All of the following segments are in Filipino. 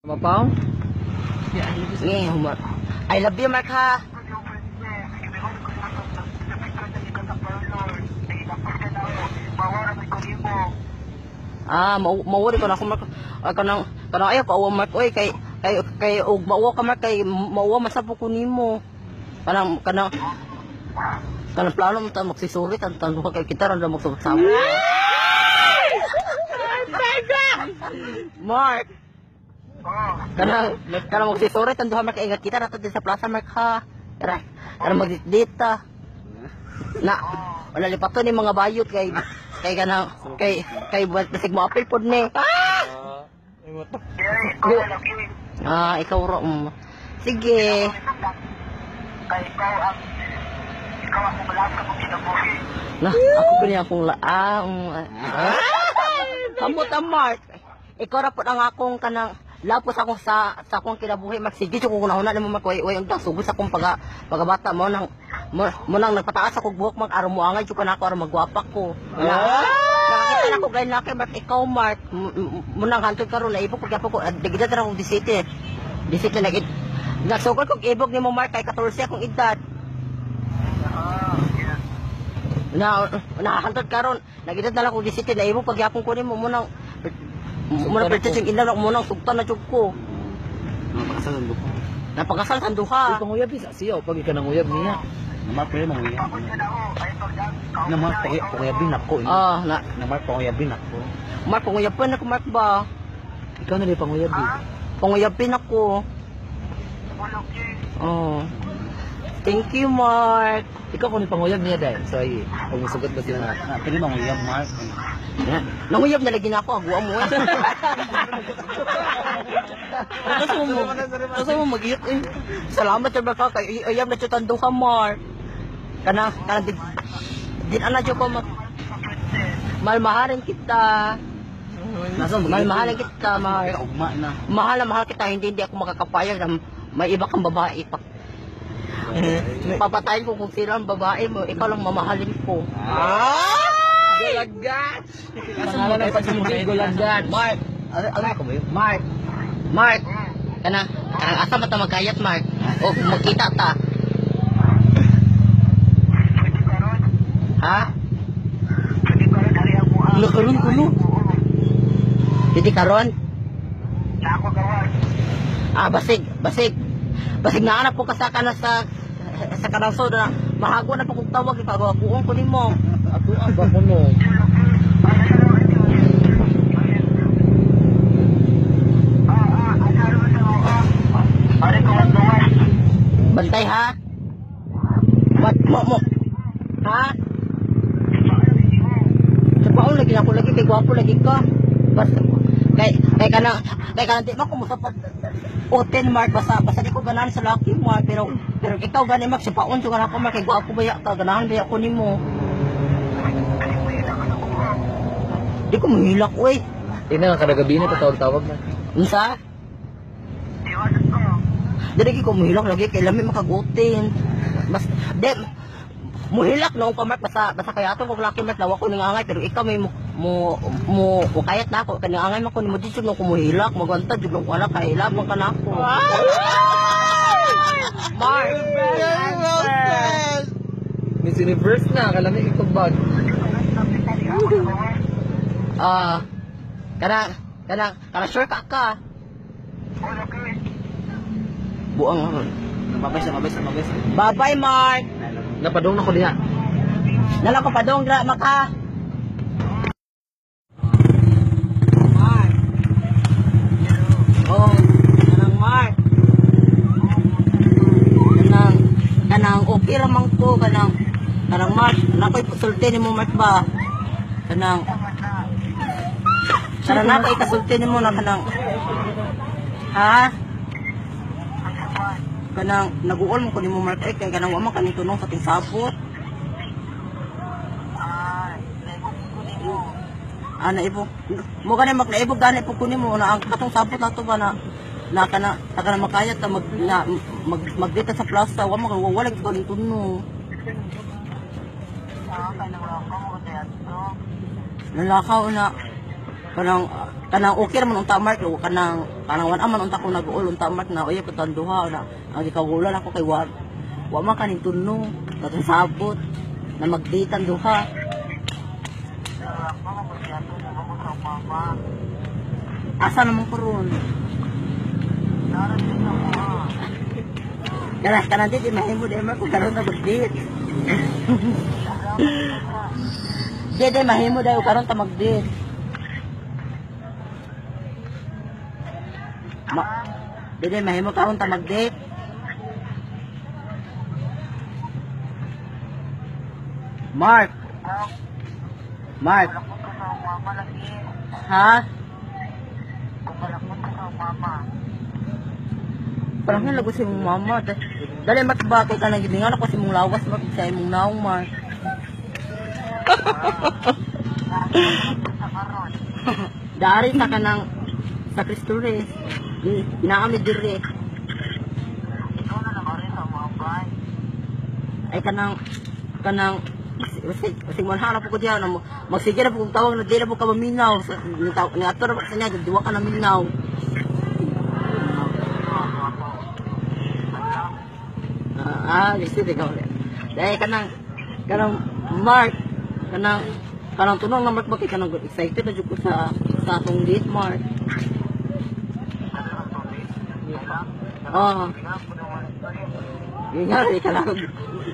Mapaw? Yeah, I love you, Mark, ha? Mawari ko na ako, Mark. Kanang ayaw ko, Mark, oy, kay mauwa ka, Mark, kay mauwa masapo ko nimo. Kanang plano mo tayo magsisurit, ang tanong kay kita, randa magsabot-sabot. Mark! Kanang magsisurit, ang duha, Mark, ingat kita, nato din sa plaza, Mark, ha? Kanang magdita. Wala lipato ni mga bayot, kay basig mo apil po ni. Ikaw ro. Sige. Ikaw ang malasa kong kinabuhi. Ako pa niya akong laang. Kamot ang Mark. Ikaw ra po ang akong kanang lapos ako sa akong kinabuhi. Magsige ko kung nahuna naman Mark. Way ang sugod sa akong pagabata mo nang nagpataas ako buhok Mark. Araw mo angay ko na ako araw magwapak ko. Nakakita na ko gayun na kay Mark. Ikaw Mark. Munang hantod karon na ibog pagyapo ko. Digida na akong disite. Disite na nagsugod kong ibog ni mo Mark kay 14 akong edad. Nakahantod karon. Nagidad na lang kong disite na ibog pagyapon ko ni mo munang purchase yung inang munang sugtan na chug ko. Napakasal sa duha. Panguyab sa siya pag ika nang uyab niya. Namar pa manguyab. Namar panguyabin ako. Namar panguyabin ako. Mark panguyabin ako Mark ba? Ikaw na rin panguyabin. Panguyabin ako. Thank you Mark. Ikaw kung panguyab niya dahil. So ay, kung masugot ba sila na pwede manguyab Mark. Nanguyab na lagi na ako, agwa mo eh. Kasi mo mag-iyot eh. Salamat sa baka kay ayam na chutan duha Mark. Kana din ana jo ko malmahalan kita. Malmahalan kita Mark. Mahal kita hindi ako makakapayag na may iba kang babae pa. Papatayin ko kung sino ang babae mo, ikaw lang mamahalin ko. Gulagan! Pangalan ng pagsimulit, Gulagan. Mark! Ano ako ba yun? Mark! Kanang asa mata magkayat, Mark? O, magkita ta. Ha? Karon kuno. Pwede karon? Basig na anak po kasaka na sa kanangso na mahago na po kong tawag ipagawakuon ko nimo. Ako ang bakuno. Bantay ha? Mo. Ha? Sapaon lagi ako lagi kay gwapo lagi ka. Basta kay kanang di mo kumusapot. Oten Mark basta di ko ganahan sa laki Mark pero ikaw gani Mark sipaon jud ako Mark kay gwapo baya ka ganahan baya ko nimo. Di ko mahilak oy. Ina nga kada gabi na tatawag-tawag na. Unsa? Dili ko mahilak lagi kay lami makagutin. Mas muhilak no pa Mark basta kaya ato kog laki Mark lawa ko ningangay pero ikaw may mo kayat na ako kaningangay man ko nimo dito no kumuhilak magwanta jud ko anak kay hilak man kana ko. Mark. Miss Universe na kalami ikog bag. Kana sure ka. Buang ako. Mabay. Bye-bye Mark. Napadong na ko diha. Nala ko padong dra maka. Mark. Kanang okay ra man ko kanang Mark, nakoy sulti nimo Mark ba? Kanang nakoy kasulti nimo na kanang ha? Kanang naguol mo ko nimo Mark kay kanang wa man kaning tunong sa ting sabot. Ibo. Mo gani naibog gani po kunin mo na ang katong sabot nato ba na kana makayat ta magdita sa plaza wa wala ko ning tuno. Lalakaw na. kanang okay naman unta mark kanang wan man unta ko nag-uol unta mark na oy ko tanduha na ang gikagulan ako kay wa man kaning tunno katong sabot na magditan duha. Asa naman ko ron? Kanang dito mahimo di mark kung karon na magdit. Dede mahimo daw karon ta magdit. Dede mahimo karon ta mag-date. Mark. Ha? Parang lago si mong mama. Dali matbakay ka nang gibingan ako si mong lawas Mark sa imong naong Mark. Dari sa kanang sa Cristores. Inaamid dire. Ay kanang Masig manhanap ko diyan magsige na po kung tawag na di na po ka maminaw ni ato na sa niya diwa ka na minaw. Lisi de ka ulit. Dahil kanang Mark kanang tunong na Mark bakit kanang excited na dyan ko sa atong date Mark. Nga rin ka lang.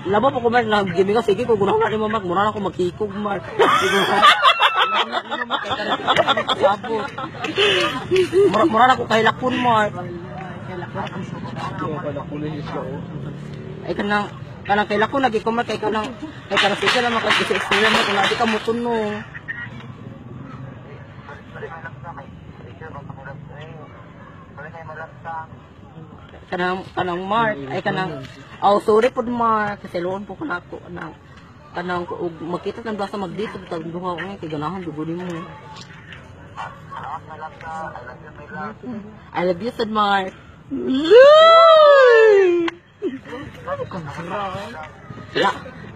Laba po ko Mark, nag-giming ka, sige, kung gunaw na ni mo Mark, muna na ako magkikog Mark. Mura na ako kahilakpon Mark. Ay kanang kahilakpon, lagi ko Mark, kay kanang sige na makag-isa-isa Mark, kung lagi ka mutunong. Kanang Mark ay sorry po Mark kasi loon po kanako kanang makita kan basta magdito tag duha ko kay ganahan dugo nimo. I love you sad Mark.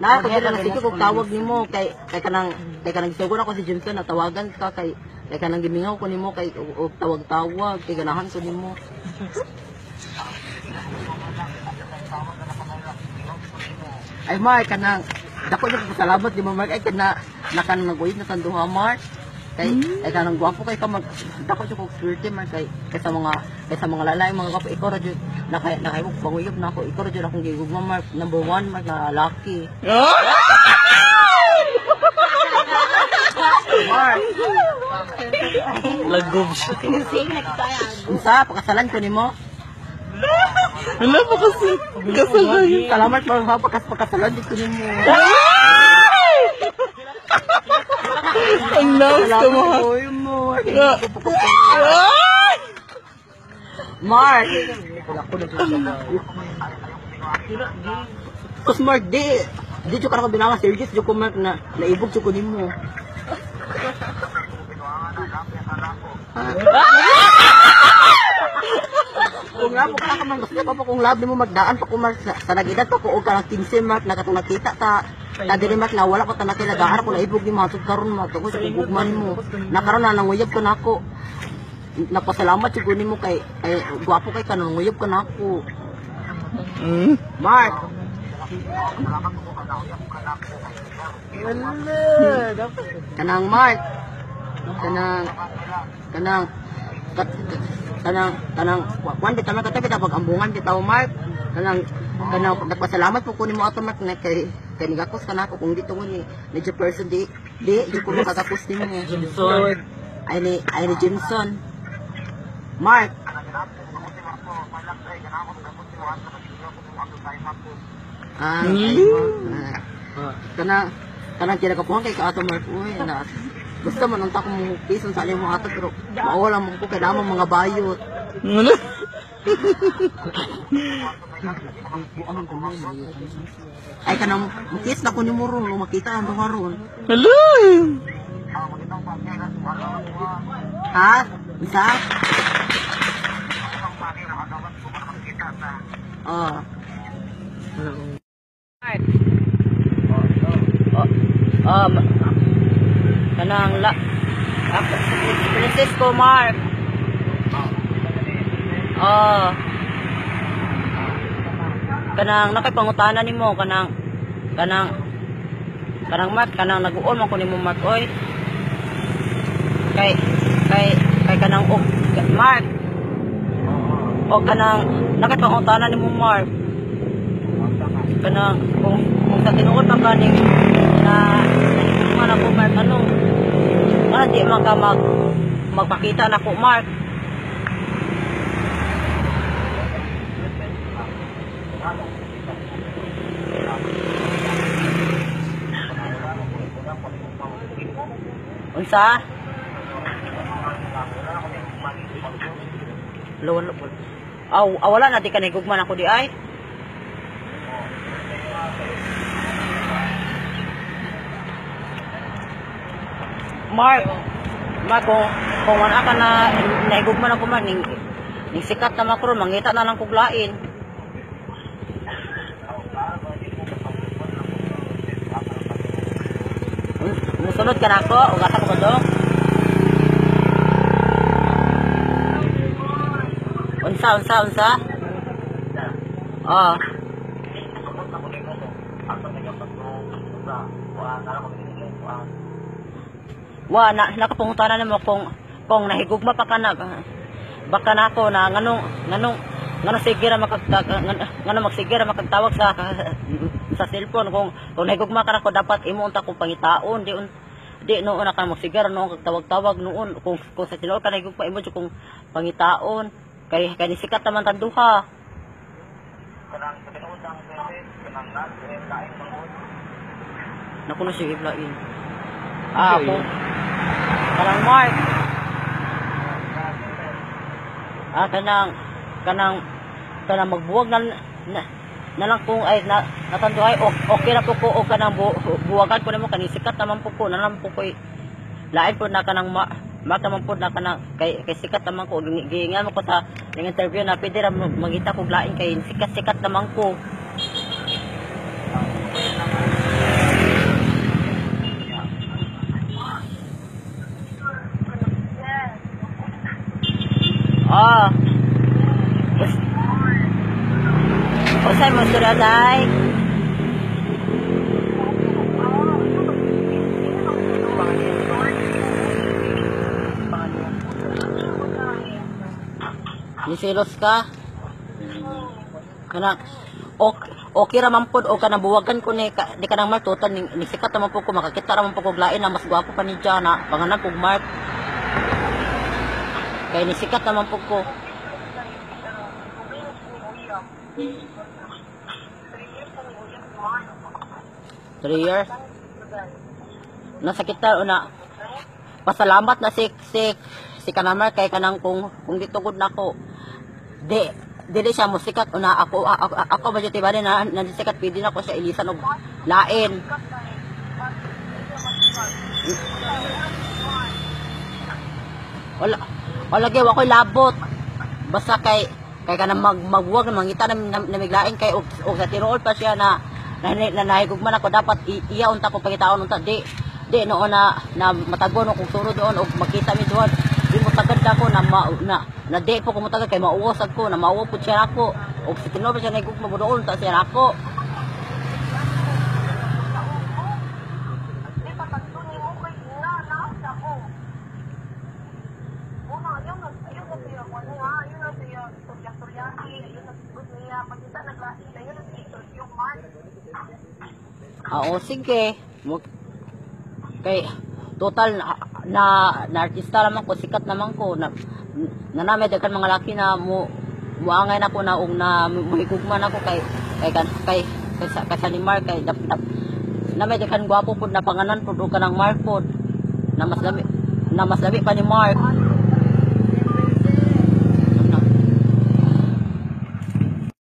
Na ko dira sige kog tawag nimo kay kanang siguro ako si Johnson na tawagan ka kay kanang gimingaw ko nimo kay tawag kay ganahan ko nimo. Ay Mark kanang dako jud salamat di mo Mark ay kanang naguyod na tanduha Mark kay kanang gwapo kay ka mag dako jud kog swerte Mark kay sa mga lalaki mga gwapo ikaw ra jud nakaibog panguyop na ako ikaw ra jud akong gigugma Mark number 1 Mark na lucky. Mark lagob siya. Unsa pakasalan ko nimo? Wala pa kasi kasalan. Salamat mga pakasalan dito nimo. Ang nice ka mo. Mark. Kus Mark di ko ako binawa serious di ko Mark na naibog ko nimo. Kung nga po ka man gusto pa kung love mo magdaan pa ko Mark sa nagidad pa ko og kanang 15 Mark nakatong nakita ta diri Mark na wala ko ta nakilagaan ko naibog ni matud karon matugos sa gugman mo nakaron na nanguyab ko nako napasalamat jud nimo kay gwapo kay kanang nguyab ka nako. Mark kanang Mark kanang wan di taman katabi pag ambungan bitaw Mark kanang nagpasalamat po kunin mo ato Mark na kay nigakos ka na ako kung dito mo ni person di ko makakapos din mo ay ni Jimson Mark kanang kinakapuhan kay ka ato Mark uy na gusto man ang tako mong pison sa aling mga ato pero mawala mo ko kailangan mga bayot. Ay kanang mukis na ko ni mo ron makita ang mga ron. Hello! Ha? Isa? Ako, si Francisco Mark. Oh. Kanang nakipangutana nimo kanang Mark kanang nag-uon man ko nimo Mark oy. Kay kanang Mark. O kanang nakipangutana nimo Mark. Kanang kung sa tinuod man kaning na man ako Mark ano. Di man ka magpakita na ko Mark. Unsa? Wala na di ka nagugman ako di ay. Mark, kung wala ka na naigugman ako man, ning sikat na makro, mangita na lang kuglain. Musunod ka na ako, ugatan ko ba doon? Unsa? Oh. Nakapungutanan mo kung nahigugma pa ka na baka na ako na nganong sigira magsigira makagtawag sa cellphone kung nahigugma ka na ko dapat imo unta kong pangitaon di noon na ka magsigira noon kagtawag-tawag noon kung sa tinuod ka nahigugma imo kung pangitaon kay nisikat naman tanduha kanang sa tinuod ang kanang lain nakuno si iblain ako kanang Mark kanang magbuwag na lang kung ay natanduhay okay na po ko o kanang buwagan ko nimo kanang sikat naman po ko na lang po ko lain po na kanang naman po na kanang kay sikat naman ko giingan mo ko sa interview na pwede ra magita ko lain kay sikat naman ko. Usay mo sila day. Nisilos ka? Kanang okay ra man pod o kanang buwagan ko ni di kanang Mark total ni sikat naman po ko makakita ra man po ko lain na mas gwapo pa ni Diya na panganan kog Mark. Kaya nisikat naman po ko. 3 years? Nasakit na una. Pasalamat na si kanamar kay kanang kung ditugod na ko. Dili siya musikat una ako ba jud bali na nasikat pwede na ko siya ilisan og lain. Wala gyud ako labot. Basta kay kanang magbuwag na mangita na miglain kay og sa tinuod pa siya na nahigugman ako dapat iya unta ko pagitaon unta di noon na matagon kung sunod doon og makita mi doon di mo tagad ako na di po ko mo tagad kay mauwas ako na mauwa pud siya ako og sa tinuod siya nahigugman mo doon unta siya ako. Oo, sige. Kay total na artista naman ko, sikat naman ko na namay daghan mga laki na muangay na ko na og na mahigugman ako kay sa ni Mark kay namay daghan gwapo pud na panganan pud og kanang Mark pud na mas labi pa ni Mark.